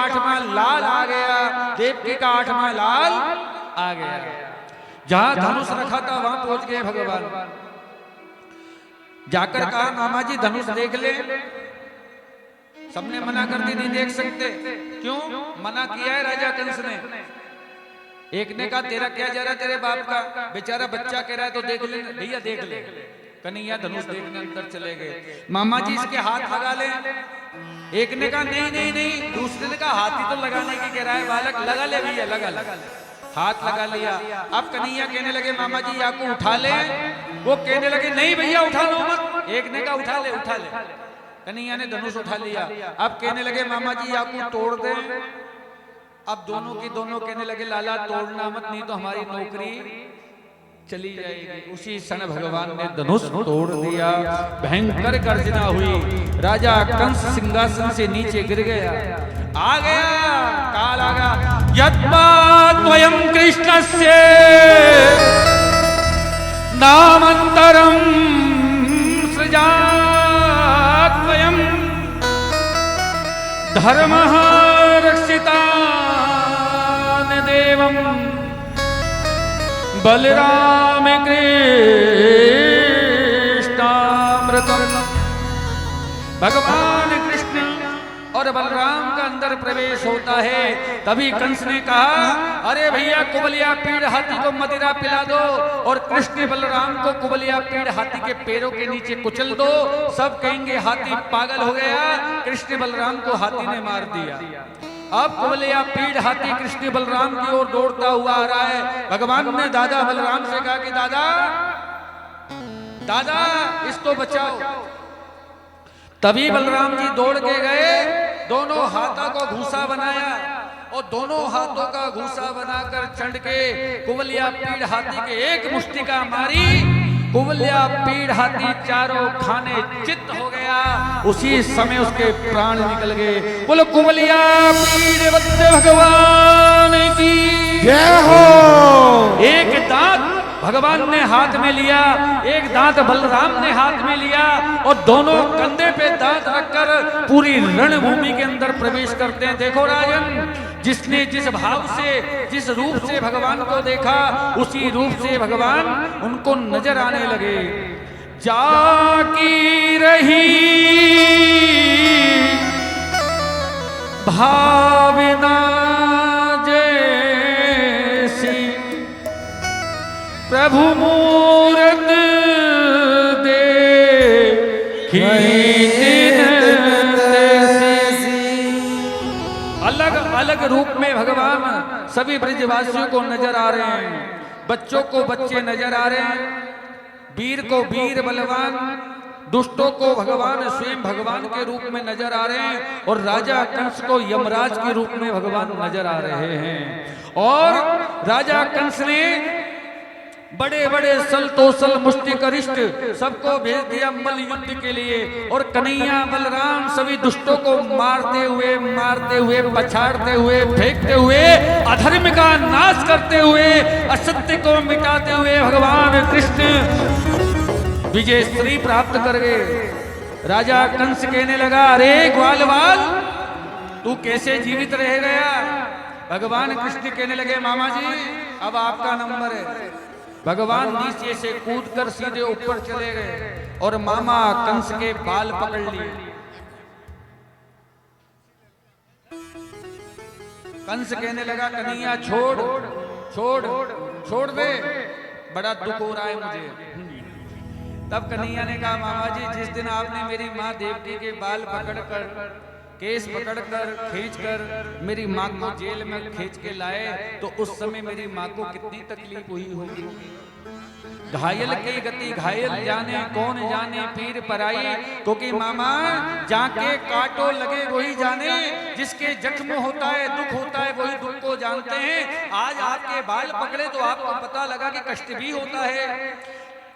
आठवां लाल आ गया, देवकी का आठवां लाल आ गया। जहां धनुष रखा था वहां पहुंच गए भगवान। जाकर कहा मामा जी धनुष देख ले। सबने मना कर दी, नहीं देख सकते। क्यों मना किया है राजा कंस ने? एक ने कहा तेरा क्या जा रहा है, तेरे बाप का बेचारा बच्चा कह रहा है तो देख ले। भैया देख ले। कन्हैया धनुष देखने अंदर चले गए। मामा जी इसके हाथ लगा ले। एक ने कहा नहीं नहीं नहीं। दूसरे ने कहा हाथ ही तो लगाने की कह रहा है बालक, लगा ले भैया लगा ले। हाथ लगा लिया। अब कन्हैया कहने लगे मामा जी या को उठा ले। वो कहने लगे नहीं भैया उठा लो मत। एक ने कहा उठा ले उठा ले। कन्हैया ने धनुष उठा लिया। अब कहने लगे मामा जी या को तोड़ दे। अब दोनों की दोनों कहने लगे लाला तोड़ना मत, नहीं तो हमारी नौकरी चली जाएगी। उसी क्षण भगवान ने धनुष तोड़ दिया। भयंकर गर्जना हुई। राजा कंस सिंहासन से नीचे गिर गया। आ गया काल आ गया। यद्वाद्वयं कृष्णस्य नामंतरं सृजाद्वयं धर्मः रक्षितान् देवं बलराम कृष्णामृतम्। भगवान कृष्ण और बलराम का अंदर प्रवेश होता है। तभी कंस ने कहा अरे भैया कुबलिया पीड़ हाथी को मदिरा पिला दो और कृष्ण बलराम को कुबलिया पीड़ हाथी के पैरों के नीचे कुचल दो। सब कहेंगे हाथी पागल हो गया, कृष्ण बलराम को हाथी ने मार दिया। अब कुबलिया पीड़ हाथी कृष्ण बलराम की ओर दौड़ता हुआ आ रहा है। भगवान ने दादा बलराम से कहा कि दादा दादा इसको बचाओ। तभी बलराम जी दौड़ के गए, दोनों हाथों को घूसा बनाया और दोनों हाथों का घूसा बनाकर चढ़ के कुबलिया पीड़ हाथी के एक मुष्टिका मारी। कुबलिया पीड़ हाथी चारों खाने चित्त हो गया। उसी समय उसके प्राण निकल गए। बोलो कुबलिया पीड़ भगवान की जय हो। एक दांत भगवान ने हाथ में लिया, एक दांत बलराम ने हाथ में लिया और दोनों कंधे पे दांत रखकर पूरी रणभूमि के अंदर प्रवेश करते हैं। देखो राजन, जिसने जिस भाव से जिस रूप से भगवान को देखा उसी रूप से भगवान उनको नजर आने लगे। जाकी रही भावना प्रभु मूरत देखी अलग अलग रूप में भगवान सभी ब्रजवासियों को नजर आ रहे हैं। बच्चों को बच्चे नजर आ रहे हैं, वीर को वीर बलवान, दुष्टों को भगवान स्वयं भगवान के रूप में नजर आ रहे हैं और राजा कंस को यमराज के रूप में भगवान नजर आ रहे हैं। और राजा कंस ने बड़े बड़े सलतोसल मुष्टिकरिष्ट सबको भेज दिया मल्ल युद्ध के लिए और कन्हैया बलराम सभी दुष्टों को मारते हुए पछाड़ते हुए फेंकते हुए अधर्म का नाश करते हुए असत्य को मिटाते हुए भगवान कृष्ण विजय श्री प्राप्त कर गए। राजा कंस कहने लगा अरे ग्वालवाल तू कैसे जीवित रह गया? भगवान कृष्ण कहने लगे मामा जी अब आपका नंबर है। भगवान नीचे से कूदकर सीधे ऊपर चले गए और मामा कंस के बाल पकड़ लिए। कंस कहने लगा कन्हैया छोड़ छोड़ छोड़ दे, बड़ा दुख हो रहा है मुझे। तब कन्हैया ने कहा मामा जी जिस दिन आपने मेरी माँ देवकी के बाल पकड़कर केस पकड़कर खींचकर मेरी माँ को जेल में खींच के लाए तो उस समय मेरी माँ को कितनी तकलीफ हुई होगी। घायल की गति घायल जाने कौन जाने पीर पराई, क्योंकि मामा जाके काटो लगे वही जाने, जिसके जख्म होता है दुख होता है वही दुख को जानते हैं। आज आपके बाल पकड़े तो आपको पता लगा कि कष्ट भी होता है।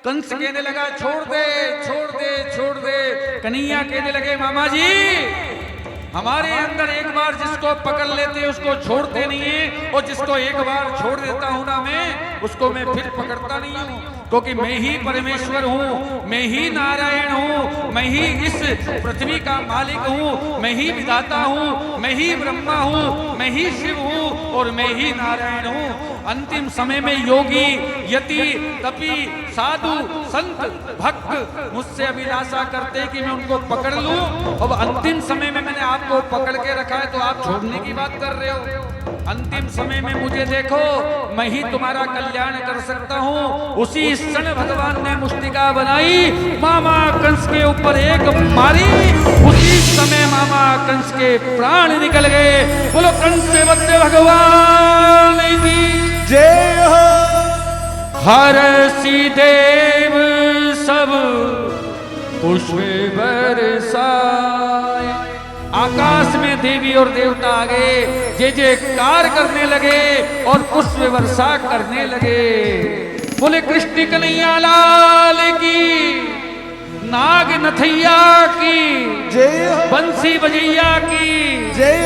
कंस कहने लगा छोड़ दे छोड़ दे छोड़ दे। कन्हैया कहने लगे मामा जी हमारे अंदर एक बार जिसको पकड़ लेते हैं उसको छोड़ते नहीं है और जिसको एक बार छोड़ देता हूं ना मैं उसको मैं फिर पकड़ता नहीं हूं। क्योंकि मैं ही परमेश्वर हूँ, मैं ही नारायण हूँ, मैं ही इस पृथ्वी का मालिक हूँ, मैं ही विधाता हूँ, मैं ही ब्रह्मा हूँ, मैं ही शिव हूँ और मैं ही नारायण हूँ। अंतिम समय में योगी, यति, तपी, साधु, संत, भक्त मुझसे अभिलाषा करते कि मैं उनको पकड़ लूं। अब अंतिम समय में मैंने आपको पकड़ के रखा है तो आप छोड़ने की बात कर रहे हो। अंतिम समय में मुझे देखो, मैं ही तुम्हारा कल्याण कर सकता हूँ। उसी क्षण भगवान ने मुष्टिका बनाई, मामा कंस के ऊपर एक मारी, उसी समय मामा कंस के प्राण निकल गए। बोलो कंस से बच्चे भगवान की जय हो। हर्षि देव सब पुष्प बरसाए। आकाश में देवी और देवता आ गए, जय जयकार करने लगे और पुष्प वर्षा करने लगे। बोले कृष्ण कन्हैया लाल की, नाग नथैया की, जय हो। बंसी बजैया की, जय